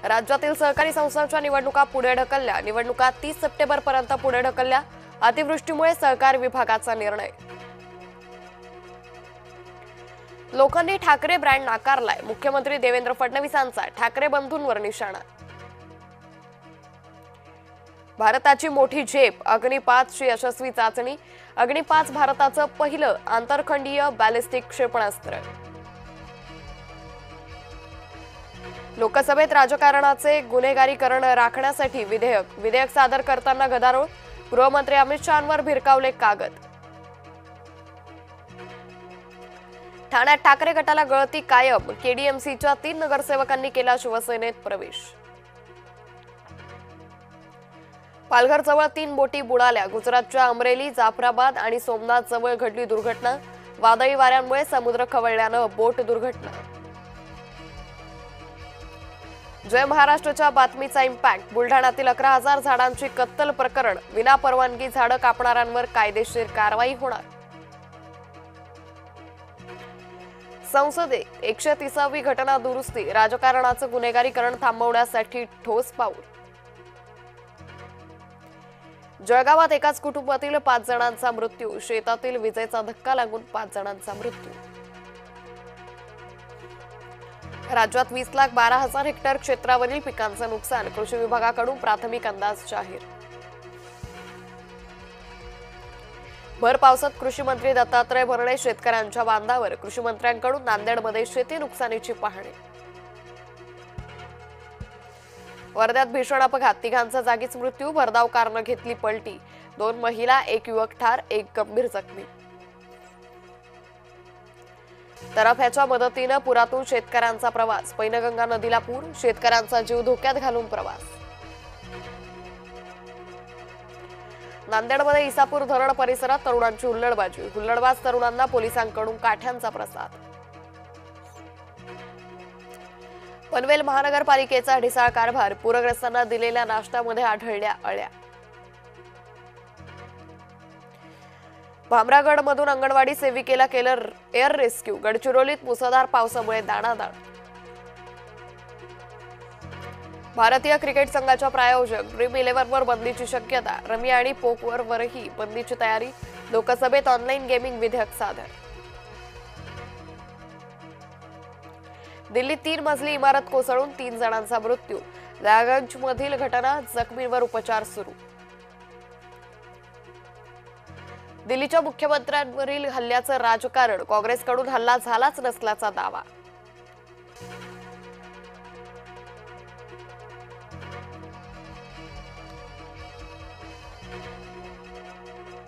राज्यातील सहकारी संस्थांच्या निवडणुका पुढे ढकलल्या. निवडणुका 30 सप्टेंबर पर्यंत पुढे ढकलल्या. अतिवृष्टीमुळे सहकार विभागाचा निर्णय. लोकांनी ठाकरे ब्रँड नाकारलाय. मुख्यमंत्री देवेंद्र फडणवीसांचा ठाकरे बंधूंवर निशाणा. भारताची मोठी झेप. अग्नी 5ची यशस्वी चाचणी. अग्नी 5 भारताचं पहिलं आंतरखंडीय बॅलिस्टिक क्षेपणास्त्र. लोकसभेत राजकारणाचे गुन्हेगारीकरण राखण्यासाठी विधेयक सादर करताना गदारोळ. गृहमंत्री अमित शहांवर भिरकावले कागद. ठाण्यात ठाकरे गटाला गळती कायम. केडीएमसीच्या 3 नगरसेवकांनी केला शिवसेनेत प्रवेश. पालघर जवळ 3 बोटी बुडाल्या. गुजरातच्या अमरेली, जाफराबाद आणि सोमनाथ जवळ घडली दुर्घटना. वादळी वाऱ्यांमुळे समुद्र खवळल्यानं बोट दुर्घटना. जय महाराष्ट्राच्या बातमीचा इम्पॅक्ट. बुलढाण्यातील 11,000 झाडांची कत्तल प्रकरण. विनापरवानगी झाडं कापणाऱ्यांवर कायदेशीर कारवाई होणार. संसदेत 130वी घटना दुरुस्ती. राजकारणाचं गुन्हेगारीकरण थांबवण्यासाठी ठोस पाऊल. जळगावात एकाच कुटुंबातील 5 जणांचा मृत्यू. शेतातील विजेचा धक्का लागून 5 जणांचा मृत्यू. राज्यात 20,12,000 हेक्टर क्षेत्रावरील पिकांचं नुकसान. कृषी विभागाकडून प्राथमिक अंदाज जाहीर. भर पावसात कृषी मंत्री दत्तात्रय भरणे शेतकऱ्यांच्या बांधावर. कृषी मंत्र्यांकडून नांदेडमध्ये शेती नुकसानीची पाहणी. वर्ध्यात भीषण अपघात. 3घांचा जागीच मृत्यू. भरधाव कारनं घेतली पलटी. 2 महिला, 1 युवक ठार, 1 गंभीर जखमी. तरफ्याच्या मदतीनं पुरातून शेतकऱ्यांचा प्रवास. पैनगंगा नदीला पूर. शेतकऱ्यांचा जीव धोक्यात घालून प्रवास. नांदेडमध्ये इसापूर धरण परिसरात तरुणांची हुल्लडबाजी. हुल्लडबाज तरुणांना पोलिसांकडून काठ्यांचा प्रसाद. पनवेल महानगरपालिकेचा ढिसाळ कारभार. पूरग्रस्तांना दिलेल्या नाश्त्यामध्ये आढळल्या अळ्या. भामरागडमधून अंगणवाडी सेविकेला केलं एअर रेस्क्यू. गडचिरोलीत मुसळधार पावसामुळे दाणादाण. भारतीय क्रिकेट संघाच्या प्रायोजक ड्रीम 11वर बंदीची शक्यता. रमी आणि पोकरवरही बंदीची तयारी. लोकसभेत ऑनलाईन गेमिंग विधेयक सादर. दिल्लीत 3 मजली इमारत कोसळून 3 जणांचा मृत्यू. दयागंजमधील घटना. जखमींवर उपचार सुरू. दिल्लीच्या मुख्यमंत्र्यांवरील हल्ल्याचं राजकारण. काँग्रेसकडून हल्ला झालाच नसल्याचा दावा.